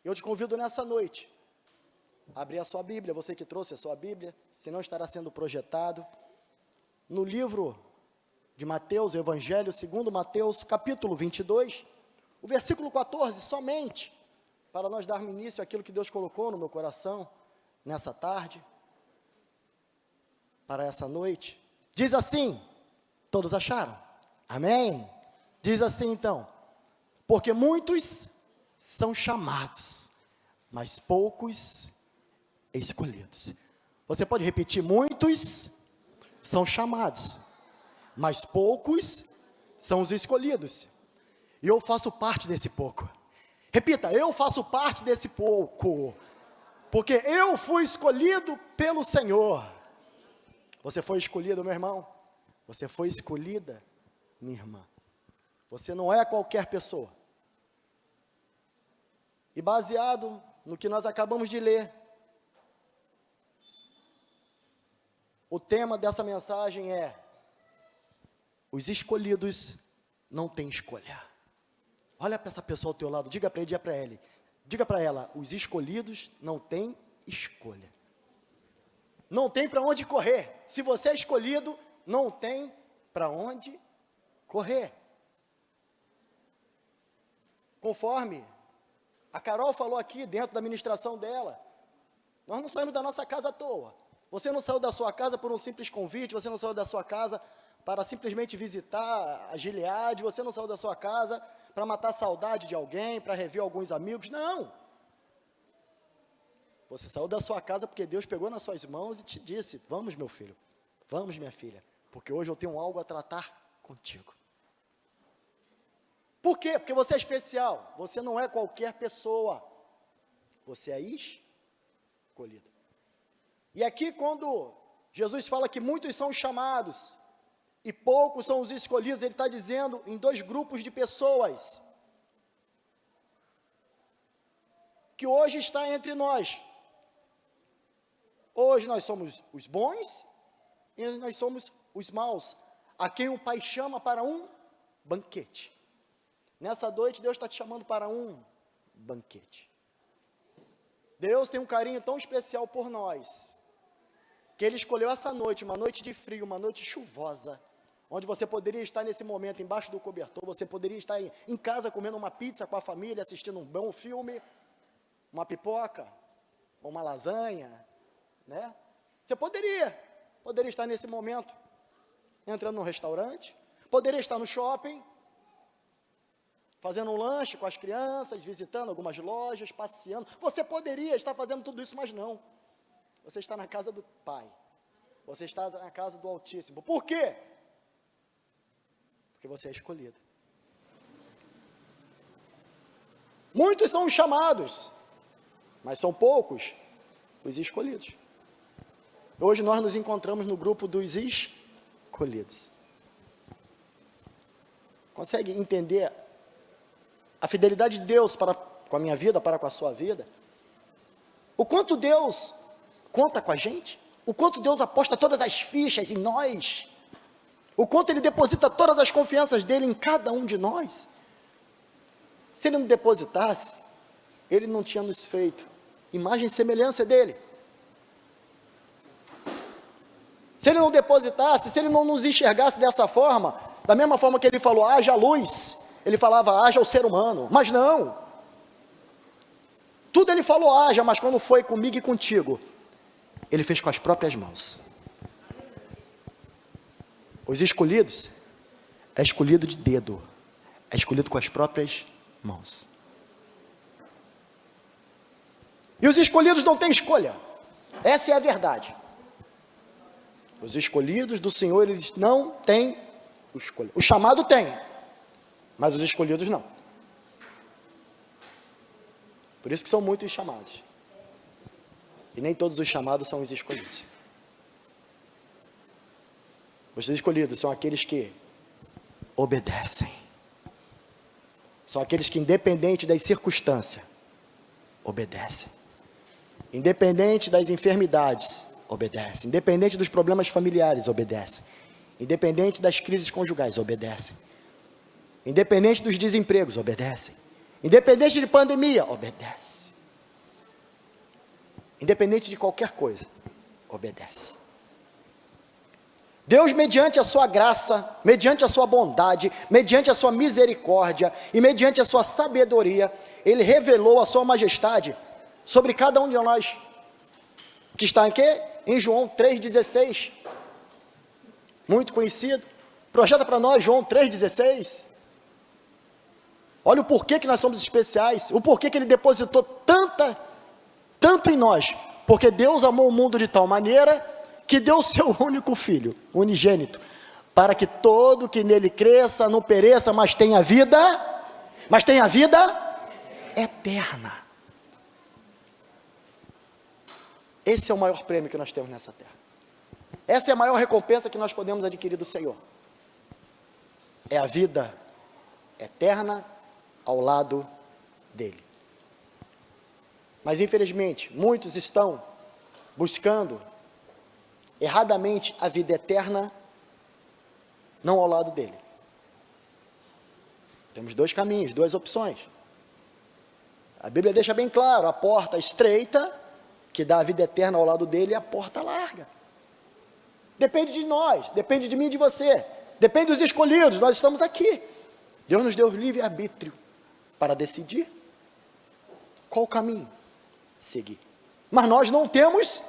Eu te convido nessa noite a abrir a sua Bíblia, você que trouxe a sua Bíblia, senão estará sendo projetado, no livro de Mateus, o Evangelho segundo Mateus, capítulo 22, o versículo 14, somente, para nós darmos início àquilo que Deus colocou no meu coração, nessa tarde, para essa noite. Diz assim, todos acharam? Amém? Diz assim então, porque muitos são chamados, mas poucos escolhidos. Você pode repetir? Muitos são chamados, mas poucos são os escolhidos. E eu faço parte desse pouco. Repita, eu faço parte desse pouco, porque eu fui escolhido pelo Senhor. Você foi escolhido, meu irmão? Você foi escolhida, minha irmã. Você não é qualquer pessoa. E baseado no que nós acabamos de ler, o tema dessa mensagem é: os escolhidos não têm escolha. Olha para essa pessoa ao teu lado, diga para ele, diga para ela, os escolhidos não têm escolha. Não tem para onde correr. Se você é escolhido, não tem para onde correr. Conforme a Carol falou aqui dentro da ministração dela, nós não saímos da nossa casa à toa. Você não saiu da sua casa por um simples convite, você não saiu da sua casa para simplesmente visitar a Gileade, você não saiu da sua casa para matar a saudade de alguém, para rever alguns amigos, não. Você saiu da sua casa porque Deus pegou nas suas mãos e te disse: vamos, meu filho, vamos, minha filha, porque hoje eu tenho algo a tratar contigo. Por quê? Porque você é especial, você não é qualquer pessoa, você é escolhido. E aqui quando Jesus fala que muitos são chamados e poucos são os escolhidos, ele está dizendo em dois grupos de pessoas, que hoje está entre nós. Hoje nós somos os bons e nós somos os maus, a quem o Pai chama para um banquete. Nessa noite Deus está te chamando para um banquete. Deus tem um carinho tão especial por nós, que Ele escolheu essa noite, uma noite de frio, uma noite chuvosa, onde você poderia estar nesse momento embaixo do cobertor, você poderia estar em casa comendo uma pizza com a família, assistindo um bom filme, uma pipoca, ou uma lasanha, né? Você poderia estar nesse momento, entrando num restaurante, poderia estar no shopping, fazendo um lanche com as crianças, visitando algumas lojas, passeando. Você poderia estar fazendo tudo isso, mas não. Você está na casa do Pai. Você está na casa do Altíssimo. Por quê? Porque você é escolhido. Muitos são os chamados, mas são poucos os escolhidos. Hoje nós nos encontramos no grupo dos escolhidos. Consegue entender a fidelidade de Deus para com a minha vida, para com a sua vida? O quanto Deus conta com a gente? O quanto Deus aposta todas as fichas em nós? O quanto Ele deposita todas as confianças dEle em cada um de nós? Se Ele não depositasse, Ele não tinha nos feito imagem e semelhança dEle. Se Ele não depositasse, se Ele não nos enxergasse dessa forma, da mesma forma que Ele falou, haja luz, Ele falava, haja o ser humano, mas não. Tudo Ele falou, haja, mas quando foi comigo e contigo, Ele fez com as próprias mãos. Os escolhidos, é escolhido de dedo, é escolhido com as próprias mãos. E os escolhidos não têm escolha, essa é a verdade. Os escolhidos do Senhor, eles não têm escolha. O chamado tem, mas os escolhidos não. Por isso que são muitos chamados. E nem todos os chamados são os escolhidos. Os escolhidos são aqueles que obedecem. São aqueles que, independente das circunstâncias, obedecem. Independente das enfermidades, obedecem. Independente dos problemas familiares, obedecem. Independente das crises conjugais, obedecem. Independente dos desempregos, obedecem. Independente de pandemia, obedece. independente de qualquer coisa, obedece. Deus, mediante a sua graça, mediante a sua bondade, mediante a sua misericórdia e mediante a sua sabedoria, Ele revelou a sua majestade sobre cada um de nós, que está em quê? Em João 3,16, muito conhecido. Projeta para nós João 3,16. Olha o porquê que nós somos especiais, o porquê que Ele depositou tanto em nós, porque Deus amou o mundo de tal maneira que deu o seu único filho, unigênito, para que todo que nele cresça não pereça, mas tenha vida eterna. Esse é o maior prêmio que nós temos nessa terra. Essa é a maior recompensa que nós podemos adquirir do Senhor. É a vida eterna ao lado dele. Mas infelizmente, muitos estão buscando erradamente a vida eterna, não ao lado dele. Temos dois caminhos, duas opções. A Bíblia deixa bem claro, a porta estreita, que dá a vida eterna ao lado dele, e a porta larga. Depende de nós, depende de mim e de você, depende dos escolhidos, nós estamos aqui. Deus nos deu livre-arbítrio para decidir qual caminho seguir. Mas nós não temos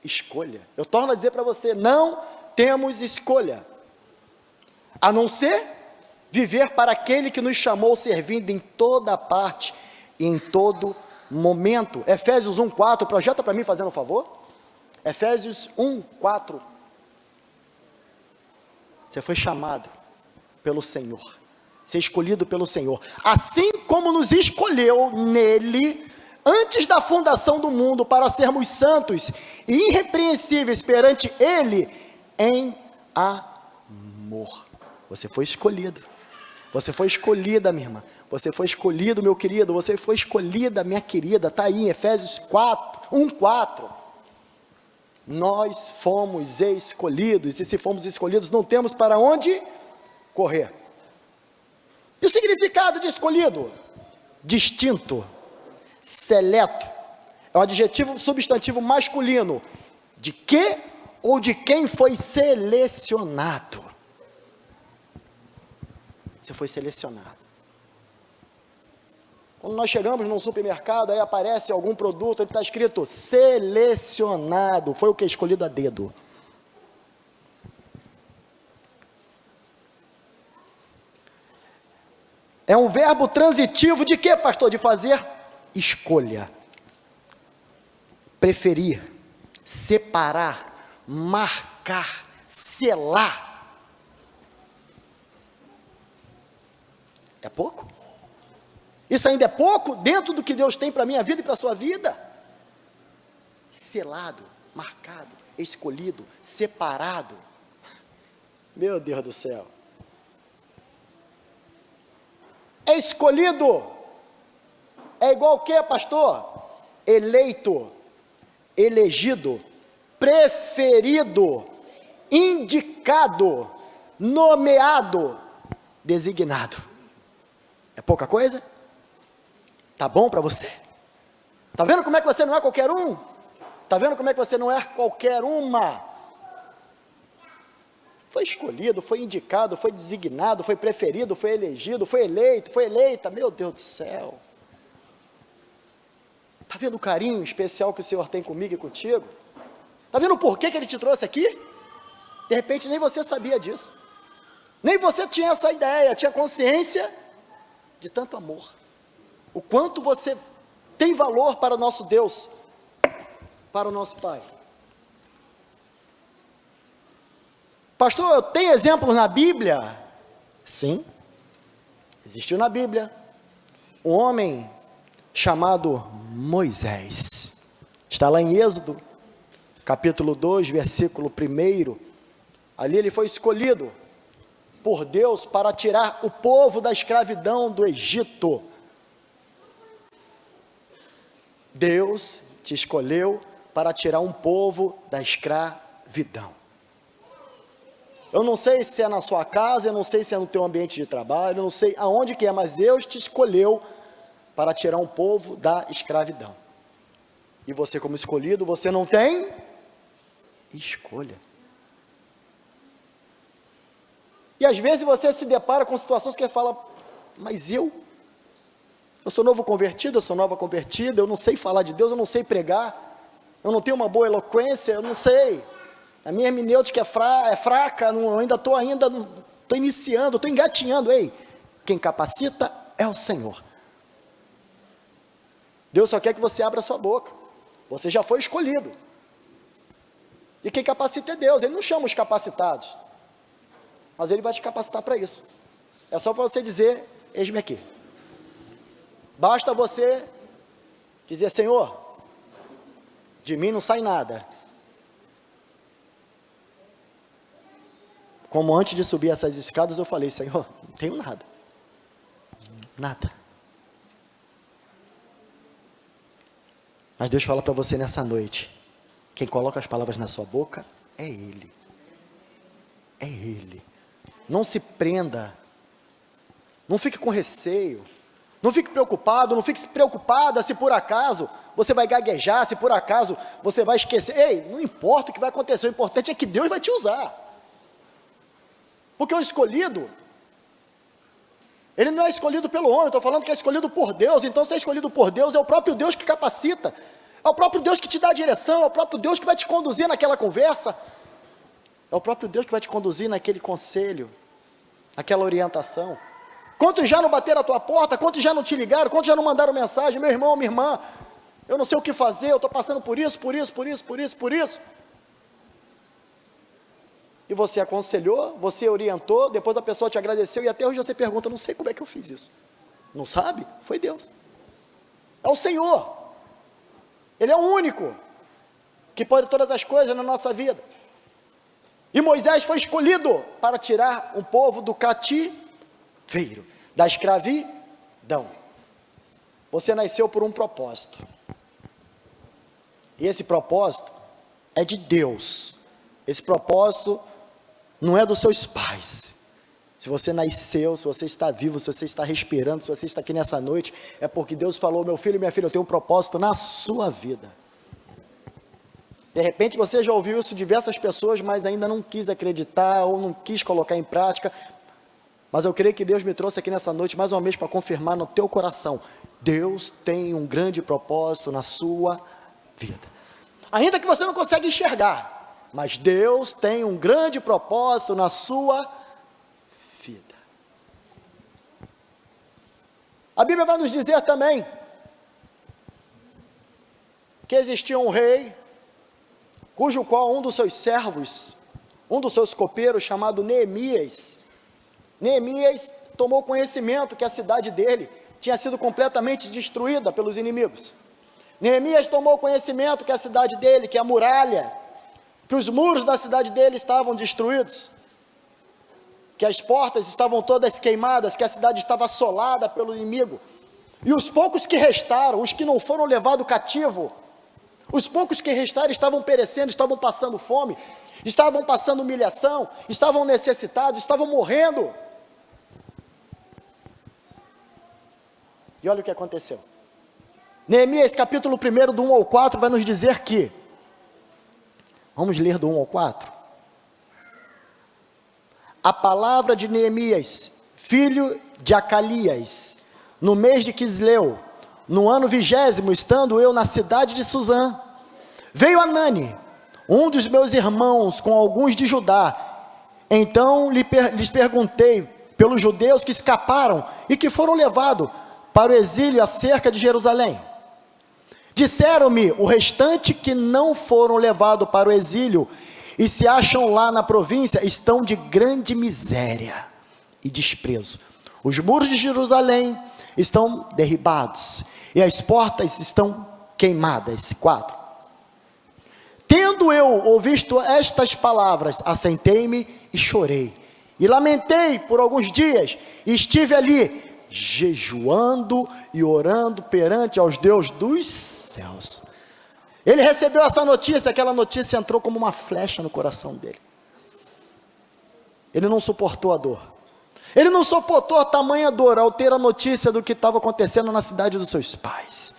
escolha. Eu torno a dizer para você, não temos escolha, a não ser viver para aquele que nos chamou, servindo em toda parte e em todo momento. Efésios 1:4, projeta para mim fazendo um favor. Efésios 1:4. Você foi chamado pelo Senhor, ser escolhido pelo Senhor, assim como nos escolheu nele, antes da fundação do mundo, para sermos santos e irrepreensíveis perante Ele, em amor. Você foi escolhido, você foi escolhida, minha irmã, você foi escolhido, meu querido, você foi escolhida, minha querida, está aí em Efésios 1:4, nós fomos escolhidos, e se fomos escolhidos, não temos para onde correr. E o significado de escolhido? Distinto, seleto, é um adjetivo substantivo masculino, de que ou de quem foi selecionado. Você foi selecionado. Quando nós chegamos num supermercado, aí aparece algum produto, ele está escrito selecionado, foi o que? Escolhido a dedo. É um verbo transitivo de quê, pastor? De fazer escolha, preferir, separar, marcar, selar. É pouco? Isso ainda é pouco dentro do que Deus tem para a minha vida e para a sua vida? Selado, marcado, escolhido, separado. Meu Deus do céu. É escolhido. É igual o que, pastor? Eleito, elegido, preferido, indicado, nomeado, designado. É pouca coisa? Tá bom para você? Tá vendo como é que você não é qualquer um? Tá vendo como é que você não é qualquer uma? Foi escolhido, foi indicado, foi designado, foi preferido, foi elegido, foi eleito, foi eleita. Meu Deus do céu. Está vendo o carinho especial que o Senhor tem comigo e contigo? Está vendo o porquê que Ele te trouxe aqui? De repente nem você sabia disso. Nem você tinha essa ideia, tinha consciência de tanto amor. O quanto você tem valor para o nosso Deus, para o nosso Pai. Pastor, tem exemplos na Bíblia? Sim, existiu na Bíblia um homem chamado Moisés. Está lá em Êxodo, capítulo 2, versículo 1. Ali ele foi escolhido por Deus para tirar o povo da escravidão do Egito. Deus te escolheu para tirar um povo da escravidão. Eu não sei se é na sua casa, eu não sei se é no teu ambiente de trabalho, eu não sei aonde que é, mas Deus te escolheu para tirar um povo da escravidão. E você, como escolhido, você não tem escolha. E às vezes você se depara com situações que fala, mas eu sou novo convertido, eu sou nova convertida, eu não sei falar de Deus, eu não sei pregar, eu não tenho uma boa eloquência, eu não sei, a minha hermenêutica é fraca, eu ainda estou iniciando, estou engatinhando. Ei, quem capacita é o Senhor. Deus só quer que você abra a sua boca, você já foi escolhido, e quem capacita é Deus. Ele não chama os capacitados, mas Ele vai te capacitar para isso. É só para você dizer, eis-me aqui. Basta você dizer, Senhor, de mim não sai nada. Como antes de subir essas escadas eu falei, Senhor, não tenho nada. Nada. Mas Deus fala para você nessa noite, quem coloca as palavras na sua boca é Ele. É Ele. Não se prenda, não fique com receio, não fique preocupado, não fique preocupada se por acaso você vai gaguejar, se por acaso você vai esquecer. Ei, não importa o que vai acontecer, o importante é que Deus vai te usar. Porque o escolhido, ele não é escolhido pelo homem, estou falando que é escolhido por Deus. Então se é escolhido por Deus, é o próprio Deus que capacita, é o próprio Deus que te dá a direção, é o próprio Deus que vai te conduzir naquela conversa, é o próprio Deus que vai te conduzir naquele conselho, naquela orientação. Quantos já não bateram a tua porta, quantos já não te ligaram, quantos já não mandaram mensagem, meu irmão, minha irmã, eu não sei o que fazer, eu estou passando por isso. E você aconselhou, você orientou, depois a pessoa te agradeceu e até hoje você pergunta, não sei como é que eu fiz isso. Não sabe? Foi Deus. É o Senhor. Ele é o único que pode todas as coisas na nossa vida. E Moisés foi escolhido para tirar um povo do cativeiro, da escravidão. Você nasceu por um propósito. E esse propósito é de Deus. Esse propósito não é dos seus pais. Se você nasceu, se você está vivo, se você está respirando, se você está aqui nessa noite, é porque Deus falou, meu filho e minha filha, eu tenho um propósito na sua vida. De repente você já ouviu isso de diversas pessoas, mas ainda não quis acreditar, ou não quis colocar em prática. Mas eu creio que Deus me trouxe aqui nessa noite, mais uma vez, para confirmar no teu coração, Deus tem um grande propósito na sua vida. Ainda que você não consiga enxergar, mas Deus tem um grande propósito na sua vida. A Bíblia vai nos dizer também, que existia um rei, cujo qual um dos seus servos, um dos seus copeiros, chamado Neemias tomou conhecimento que a cidade dele tinha sido completamente destruída pelos inimigos. Neemias tomou conhecimento que a cidade dele, que a muralha, que os muros da cidade dele estavam destruídos, que as portas estavam todas queimadas, que a cidade estava assolada pelo inimigo, e os poucos que restaram, os que não foram levados cativo, os poucos que restaram estavam perecendo, estavam passando fome, estavam passando humilhação, estavam necessitados, estavam morrendo. E olha o que aconteceu. Neemias capítulo 1, do 1 ao 4, vai nos dizer que, vamos ler do 1 ao 4. A palavra de Neemias, filho de Acalias, no mês de Quisleu, no ano 20º, estando eu na cidade de Suzã, veio Anani, um dos meus irmãos, com alguns de Judá. Então lhes perguntei pelos judeus que escaparam e que foram levados para o exílio acerca de Jerusalém. Disseram-me o restante que não foram levados para o exílio e se acham lá na província, estão de grande miséria e desprezo. Os muros de Jerusalém estão derribados e as portas estão queimadas. 4. Tendo eu ouvido estas palavras, assentei-me e chorei, e lamentei por alguns dias, e estive ali, jejuando e orando perante aos Deus dos céus. Ele recebeu essa notícia, aquela notícia entrou como uma flecha no coração dele. Ele não suportou a dor. Ele não suportou a tamanha dor ao ter a notícia do que estava acontecendo na cidade dos seus pais.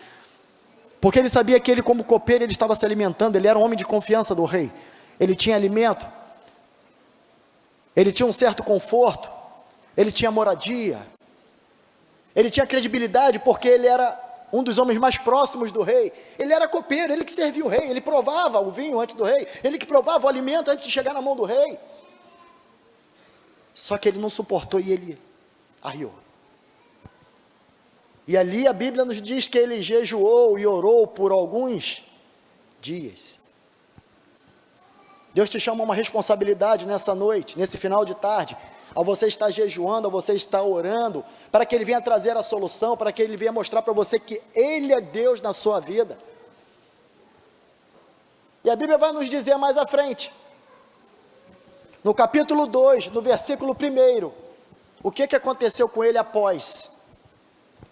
porque ele sabia que ele, como copeiro, ele estava se alimentando, ele era um homem de confiança do rei, ele tinha alimento, ele tinha um certo conforto, ele tinha moradia, ele tinha credibilidade, porque ele era um dos homens mais próximos do rei, ele era copeiro, ele que servia o rei, ele provava o vinho antes do rei, ele que provava o alimento antes de chegar na mão do rei. Só que ele não suportou e ele arriou. E ali a Bíblia nos diz que ele jejuou e orou por alguns dias. Deus te chama a uma responsabilidade nessa noite, nesse final de tarde, ao você estar jejuando, ao você estar orando, para que Ele venha trazer a solução, para que Ele venha mostrar para você que Ele é Deus na sua vida. E a Bíblia vai nos dizer mais à frente, no capítulo 2, no versículo 1, o que aconteceu com ele após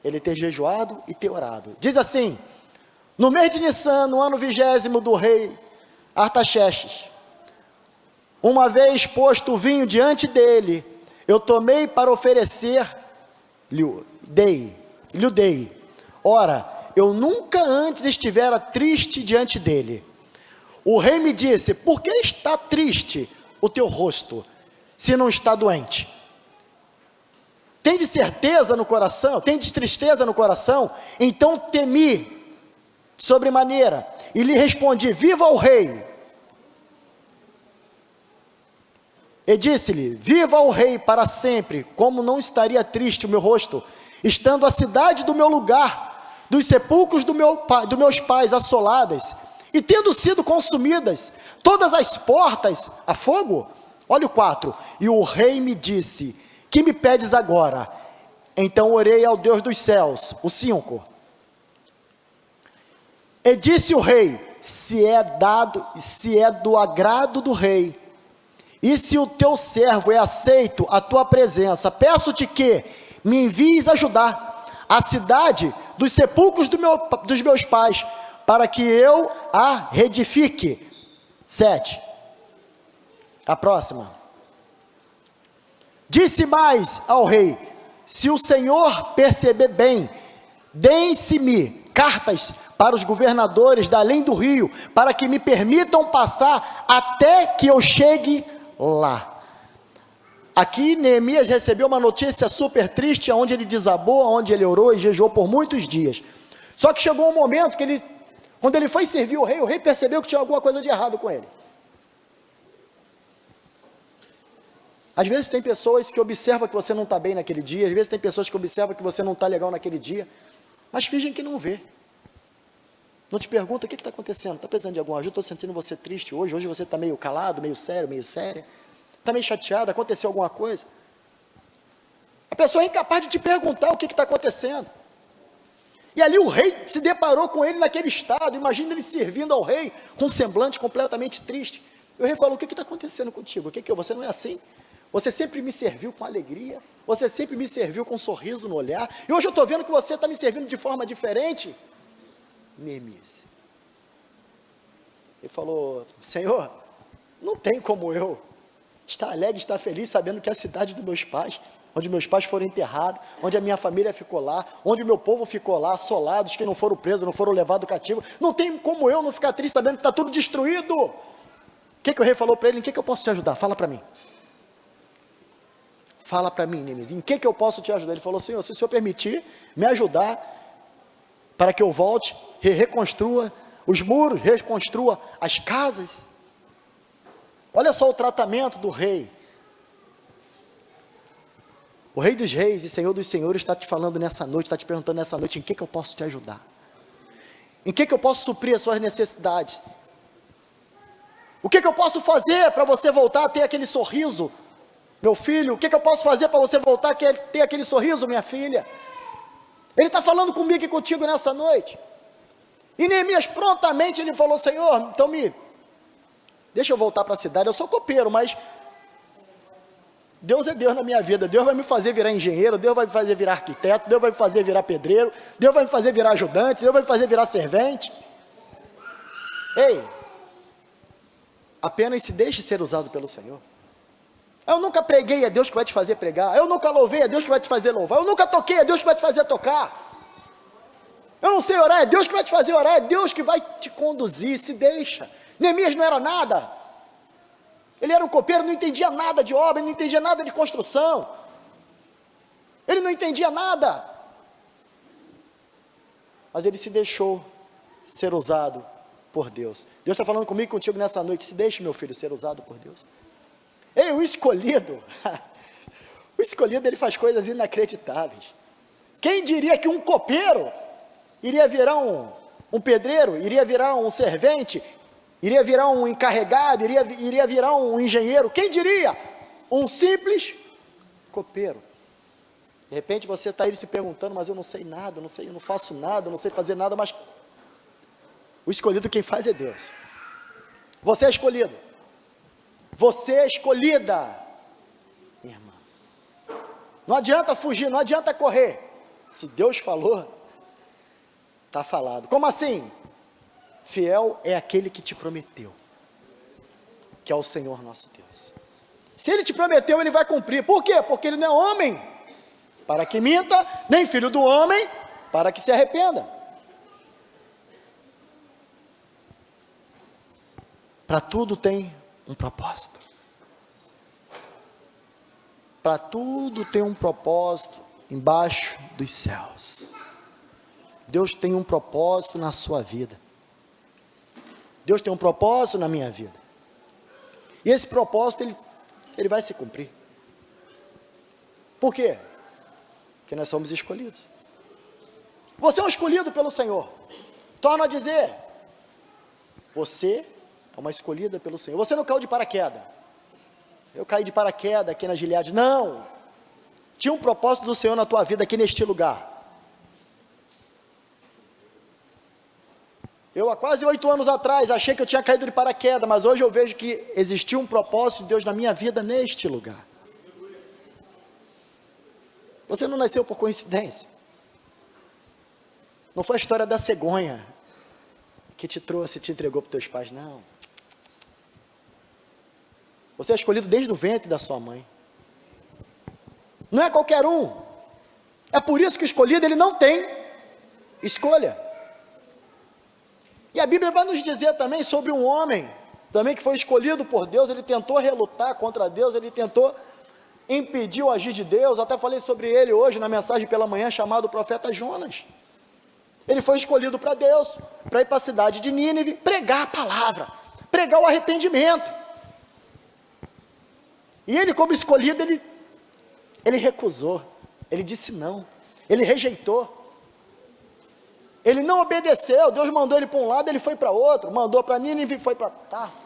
ele ter jejuado e ter orado. Diz assim: no mês de Nissan, no ano 20º do rei Artaxerxes, uma vez posto o vinho diante dele, eu tomei para oferecer-lhe dei. Ora, eu nunca antes estivera triste diante dele. O rei me disse: por que está triste o teu rosto, se não está doente? Tem certeza no coração? Tem tristeza no coração? Então temi sobremaneira, e lhe respondi: viva o rei! E disse-lhe: viva o rei para sempre. Como não estaria triste o meu rosto, estando a cidade do meu lugar, dos sepulcros dos meus pais assoladas, e tendo sido consumidas todas as portas a fogo? Olha o 4. E o rei me disse: que me pedes agora? Então orei ao Deus dos céus. O 5. E disse o rei: se é do agrado do rei, e se o teu servo é aceito a tua presença, peço-te que me envies ajudar a cidade dos sepulcros dos meus pais, para que eu a reedifique. 7. A próxima. Disse mais ao rei: se o Senhor perceber bem, deem-se-me cartas para os governadores da além do rio, para que me permitam passar até que eu chegue lá. Aqui Neemias recebeu uma notícia super triste, onde ele desabou, onde ele orou e jejuou por muitos dias. Só que chegou um momento que quando ele foi servir o rei percebeu que tinha alguma coisa de errado com ele. Às vezes tem pessoas que observam que você não está bem naquele dia, às vezes tem pessoas que observam que você não está legal naquele dia, mas fingem que não vê. Não te pergunta: o que está acontecendo? Está precisando de alguma ajuda? Estou sentindo você triste hoje você está meio calado, meio sério, meio séria, está meio chateado, aconteceu alguma coisa? A pessoa é incapaz de te perguntar o que está acontecendo. E ali o rei se deparou com ele naquele estado. Imagina ele servindo ao rei com um semblante completamente triste. E o rei falou: o que está acontecendo contigo? Você não é assim? Você sempre me serviu com alegria, você sempre me serviu com um sorriso no olhar, e hoje eu estou vendo que você está me servindo de forma diferente. Neemias, ele falou: Senhor, não tem como eu estar alegre, estar feliz, sabendo que é a cidade dos meus pais, onde meus pais foram enterrados, onde a minha família ficou lá, onde o meu povo ficou lá, assolados, que não foram presos, não foram levados cativo. Não tem como eu não ficar triste, sabendo que está tudo destruído. O que o rei falou para ele? Em que eu posso te ajudar? Fala para mim. Fala para mim, Neemias, em que eu posso te ajudar? Ele falou: Senhor, se o Senhor permitir me ajudar, para que eu volte, reconstrua os muros, reconstrua as casas. Olha só o tratamento do rei. O rei dos reis e senhor dos senhores está te falando nessa noite, está te perguntando nessa noite: em que eu posso te ajudar? Em que eu posso suprir as suas necessidades? O que eu posso fazer para você voltar a ter aquele sorriso? Meu filho, o que eu posso fazer para você voltar a ter aquele sorriso, minha filha? Ele está falando comigo e contigo nessa noite. E Neemias prontamente ele falou: Senhor, então deixa eu voltar para a cidade. Eu sou copeiro, mas Deus é Deus na minha vida. Deus vai me fazer virar engenheiro, Deus vai me fazer virar arquiteto, Deus vai me fazer virar pedreiro, Deus vai me fazer virar ajudante, Deus vai me fazer virar servente. Ei, apenas se deixe ser usado pelo Senhor. Eu nunca preguei, é Deus que vai te fazer pregar. Eu nunca louvei, é Deus que vai te fazer louvar. Eu nunca toquei, é Deus que vai te fazer tocar. Eu não sei orar, é Deus que vai te fazer orar, é Deus que vai te conduzir, se deixa. Neemias não era nada. Ele era um copeiro, não entendia nada de obra, ele não entendia nada de construção. Ele não entendia nada. Mas ele se deixou ser usado por Deus. Deus está falando comigo e contigo nessa noite. Se deixe, meu filho, ser usado por Deus. Ei, o escolhido, o escolhido, ele faz coisas inacreditáveis. Quem diria que um copeiro iria virar um pedreiro, iria virar um servente, iria virar um encarregado, iria virar um engenheiro? Quem diria? Um simples copeiro. De repente você está aí se perguntando, mas eu não sei nada, eu não faço nada, eu não sei fazer nada, mas o escolhido quem faz é Deus. Você é escolhido. Você é escolhida, minha irmã. Não adianta fugir, não adianta correr. Se Deus falou, está falado. Como assim? Fiel é aquele que te prometeu, que é o Senhor nosso Deus. Se Ele te prometeu, Ele vai cumprir. Por quê? Porque Ele não é homem para que minta, nem filho do homem para que se arrependa. Para tudo tem um propósito. Para tudo tem um propósito embaixo dos céus. Deus tem um propósito na sua vida. Deus tem um propósito na minha vida. E esse propósito, ele vai se cumprir. Por quê? Porque nós somos escolhidos. Você é um escolhido pelo Senhor. Torno a dizer, você é uma escolhida pelo Senhor. Você não caiu de paraquedas. Eu caí de paraquedas aqui na Gileade. Não. Tinha um propósito do Senhor na tua vida aqui neste lugar. Eu há quase 8 anos atrás achei que eu tinha caído de paraquedas, mas hoje eu vejo que existia um propósito de Deus na minha vida neste lugar. Você não nasceu por coincidência. Não foi a história da cegonha que te trouxe e te entregou para os teus pais, não. Você é escolhido desde o ventre da sua mãe. Não é qualquer um. É por isso que o escolhido, ele não tem escolha. E a Bíblia vai nos dizer também sobre um homem, também que foi escolhido por Deus. Ele tentou relutar contra Deus, ele tentou impedir o agir de Deus. Até falei sobre ele hoje na mensagem pela manhã, chamado profeta Jonas. Ele foi escolhido para Deus, para ir para a cidade de Nínive, pregar a palavra, pregar o arrependimento. E ele, como escolhido, ele recusou, ele disse não, ele rejeitou. Ele não obedeceu. Deus mandou ele para um lado, ele foi para outro, mandou para Nínive e foi para Tarsis.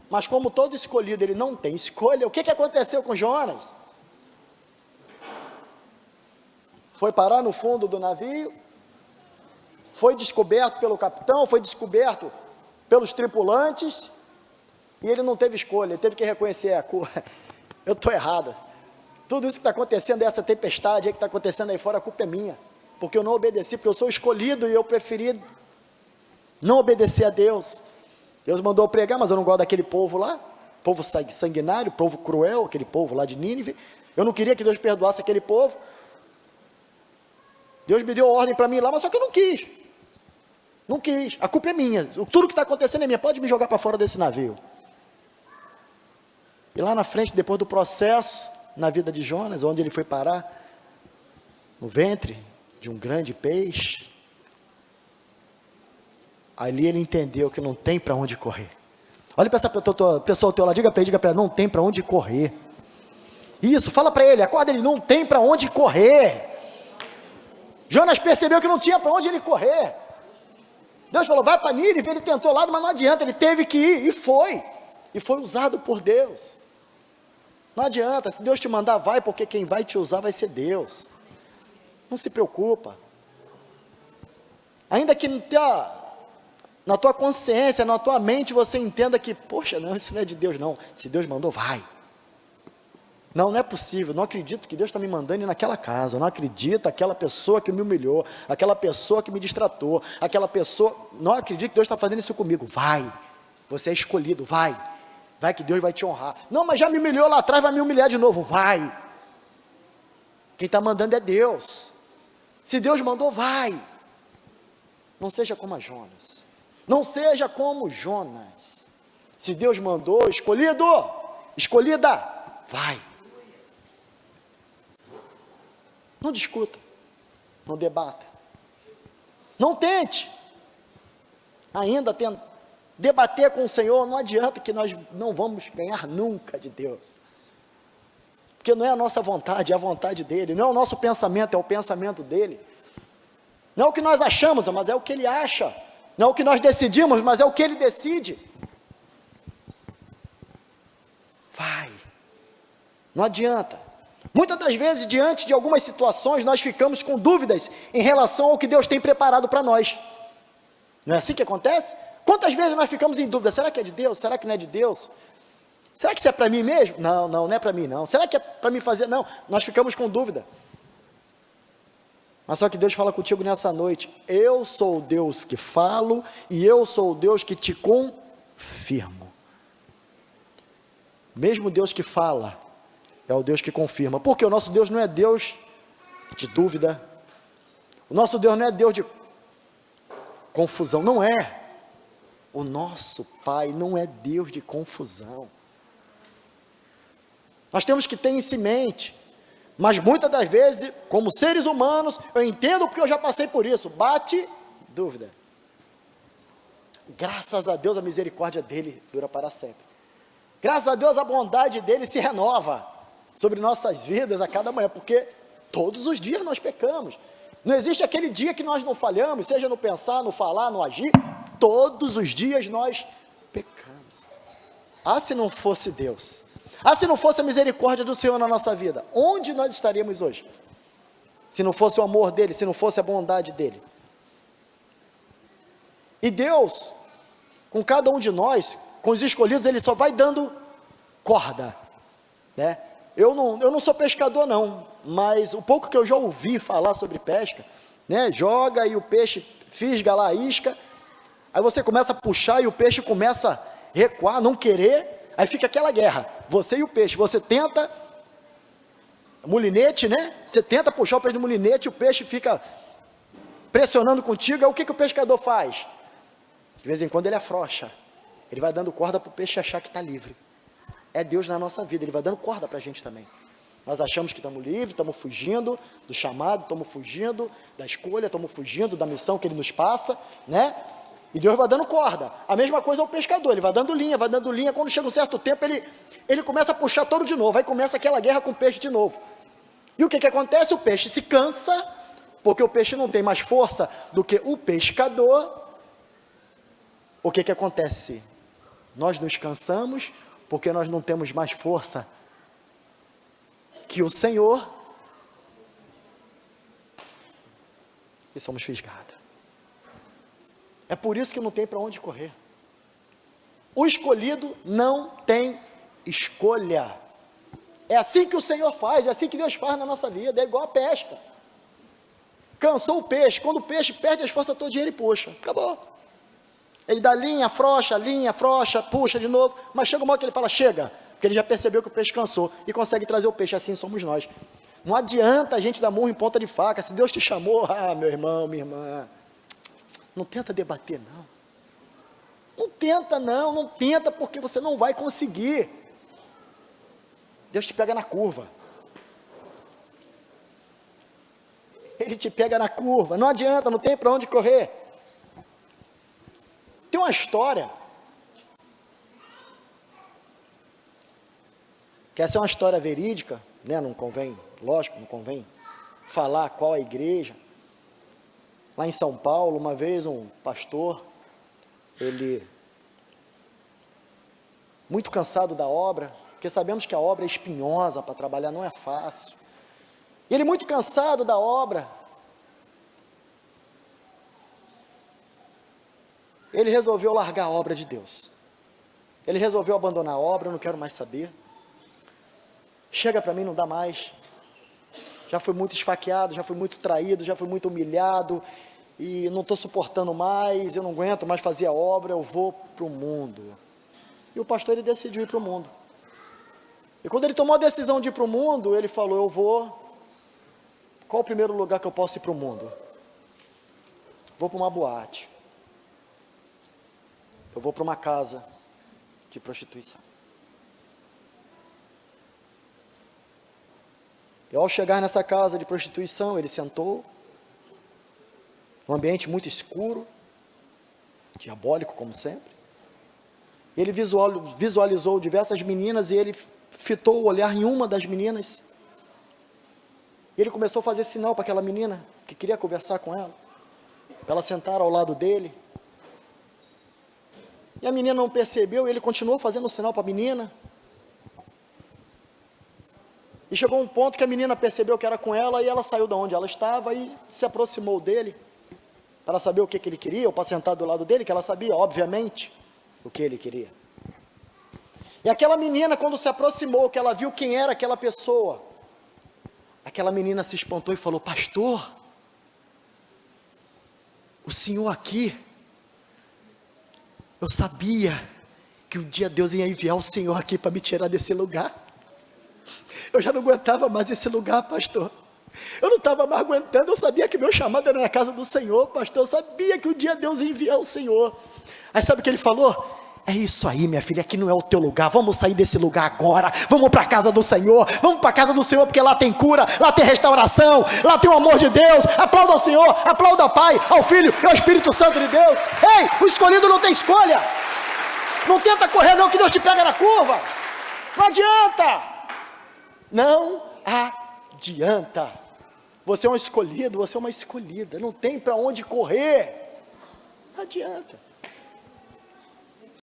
Mas como todo escolhido, ele não tem escolha. O que aconteceu com Jonas? Foi parar no fundo do navio, foi descoberto pelo capitão, foi descoberto pelos tripulantes, e ele não teve escolha, ele teve que reconhecer a culpa. Eu estou errado. Tudo isso que está acontecendo, essa tempestade aí que está acontecendo aí fora, a culpa é minha, porque eu não obedeci, porque eu sou escolhido e eu preferi não obedecer a Deus. Deus mandou eu pregar, mas eu não gosto daquele povo lá, povo sanguinário, povo cruel, aquele povo lá de Nínive. Eu não queria que Deus perdoasse aquele povo. Deus me deu ordem para mim lá, mas só que eu não quis. Não quis, a culpa é minha, tudo que está acontecendo é minha, pode me jogar para fora desse navio. E lá na frente, depois do processo, na vida de Jonas, onde ele foi parar, no ventre de um grande peixe, ali ele entendeu que não tem para onde correr. Olha para essa pessoa ao teu lado, diga para ele, não tem para onde correr. Isso, fala para ele, acorda ele, não tem para onde correr. Jonas percebeu que não tinha para onde ele correr. Deus falou, vai para Nínive, ele tentou lá, mas não adianta, ele teve que ir, e foi usado por Deus. Não adianta, se Deus te mandar, vai, porque quem vai te usar vai ser Deus. Não se preocupa. Ainda que na tua consciência, na tua mente, você entenda que, poxa, não, isso não é de Deus não, se Deus mandou, vai. Não é possível, não acredito que Deus está me mandando ir naquela casa, não acredito aquela pessoa que me humilhou, aquela pessoa que me distratou, aquela pessoa, não acredito que Deus está fazendo isso comigo. Vai, você é escolhido, vai que Deus vai te honrar. Não, mas já me humilhou lá atrás, vai me humilhar de novo. Vai. Quem está mandando é Deus. Se Deus mandou, vai. Não seja como Jonas. Não seja como Jonas. Se Deus mandou, escolhido, escolhida, vai. Não discuta, não debata, não tente ainda debater com o Senhor. Não adianta, que nós não vamos ganhar nunca de Deus, porque não é a nossa vontade, é a vontade dele. Não é o nosso pensamento, é o pensamento dele. Não é o que nós achamos, mas é o que ele acha. Não é o que nós decidimos, mas é o que ele decide. Vai, não adianta. Muitas das vezes, diante de algumas situações, nós ficamos com dúvidas em relação ao que Deus tem preparado para nós. Não é assim que acontece? Quantas vezes nós ficamos em dúvida? Será que é de Deus? Será que não é de Deus? Será que isso é para mim mesmo? Não, não é para mim não. Será que é para mim fazer? Não, nós ficamos com dúvida. Mas só que Deus fala contigo nessa noite: eu sou o Deus que falo, e eu sou o Deus que te confirmo. Mesmo Deus que fala, é o Deus que confirma. Porque o nosso Deus não é Deus de dúvida. O nosso Deus não é Deus de confusão. Não é. O nosso Pai não é Deus de confusão. Nós temos que ter isso em mente. Mas muitas das vezes, como seres humanos, eu entendo porque eu já passei por isso. Bate dúvida. Graças a Deus, a misericórdia dele dura para sempre. Graças a Deus, a bondade dele se renova sobre nossas vidas a cada manhã, porque todos os dias nós pecamos. Não existe aquele dia que nós não falhamos, seja no pensar, no falar, no agir. Todos os dias nós pecamos. Ah, se não fosse Deus, se não fosse a misericórdia do Senhor na nossa vida, onde nós estaríamos hoje? Se não fosse o amor dele, se não fosse a bondade dele. E Deus, com cada um de nós, com os escolhidos, ele só vai dando corda, né? Eu não sou pescador não, mas o pouco que eu já ouvi falar sobre pesca, né? Joga e o peixe fisga lá a isca, aí você começa a puxar e o peixe começa a recuar, não querer, aí fica aquela guerra, você e o peixe. Você tenta, molinete, né? Você tenta puxar o peixe do molinete, o peixe fica pressionando contigo. Aí o que o pescador faz? De vez em quando ele afrouxa, ele vai dando corda para o peixe achar que está livre. É Deus na nossa vida, ele vai dando corda para a gente também. Nós achamos que estamos livres, estamos fugindo do chamado, estamos fugindo da escolha, estamos fugindo da missão que ele nos passa, né? E Deus vai dando corda. A mesma coisa ao pescador, ele vai dando linha, quando chega um certo tempo, ele começa a puxar todo de novo, aí começa aquela guerra com o peixe de novo. E o que acontece? O peixe se cansa, porque o peixe não tem mais força do que o pescador. O que acontece? Nós nos cansamos, porque nós não temos mais força que o Senhor, e somos fisgados. É por isso que não tem para onde correr. O escolhido não tem escolha. É assim que o Senhor faz, é assim que Deus faz na nossa vida, é igual a pesca. Cansou o peixe, quando o peixe perde as forças todinha, ele puxa, acabou. Ele dá linha, afrouxa, puxa de novo, mas chega uma hora que ele fala, chega, porque ele já percebeu que o peixe cansou, e consegue trazer o peixe. Assim somos nós. Não adianta a gente dar murro em ponta de faca. Se Deus te chamou, meu irmão, minha irmã, não tenta debater não. Não tenta, porque você não vai conseguir. Deus te pega na curva. Ele te pega na curva, não adianta, não tem para onde correr. Tem uma história, que essa é uma história verídica, né? Não convém falar qual a igreja. Lá em São Paulo, uma vez um pastor, ele, muito cansado da obra, porque sabemos que a obra é espinhosa para trabalhar, não é fácil. E ele muito cansado da obra, ele resolveu largar a obra de Deus. Ele resolveu abandonar a obra, eu não quero mais saber. Chega para mim, não dá mais. Já fui muito esfaqueado, já fui muito traído, já fui muito humilhado, e não estou suportando mais, eu não aguento mais fazer a obra, eu vou para o mundo. E o pastor, ele decidiu ir para o mundo. E quando ele tomou a decisão de ir para o mundo, ele falou, eu vou Qual o primeiro lugar que eu posso ir para o mundo? Vou para uma boate. Eu vou para uma casa de prostituição. E ao chegar nessa casa de prostituição, ele sentou, um ambiente muito escuro, diabólico como sempre. Ele visualizou diversas meninas e ele fitou o olhar em uma das meninas. E ele começou a fazer sinal para aquela menina que queria conversar com ela, para ela sentar ao lado dele. E a menina não percebeu, e ele continuou fazendo sinal para a menina. E chegou um ponto que a menina percebeu que era com ela, e ela saiu de onde ela estava e se aproximou dele, para saber o que ele queria, ou para sentar do lado dele, que ela sabia, obviamente, o que ele queria. E aquela menina, quando se aproximou, que ela viu quem era aquela pessoa, aquela menina se espantou e falou: pastor, o senhor aqui, eu sabia que um dia Deus ia enviar o senhor aqui para me tirar desse lugar. Eu já não aguentava mais esse lugar, pastor. Eu não estava mais aguentando, eu sabia que meu chamado era na casa do Senhor, pastor. Eu sabia que um dia Deus ia enviar o Senhor. Aí sabe o que ele falou? É isso aí, minha filha, aqui não é o teu lugar, vamos sair desse lugar agora, vamos para a casa do Senhor, vamos para a casa do Senhor, porque lá tem cura, lá tem restauração, lá tem o amor de Deus. Aplauda ao Senhor, aplauda ao Pai, ao Filho e ao Espírito Santo de Deus. Ei, o escolhido não tem escolha. Não tenta correr não, que Deus te pega na curva. Não adianta. Não adianta. Você é um escolhido, você é uma escolhida, não tem para onde correr. Não adianta.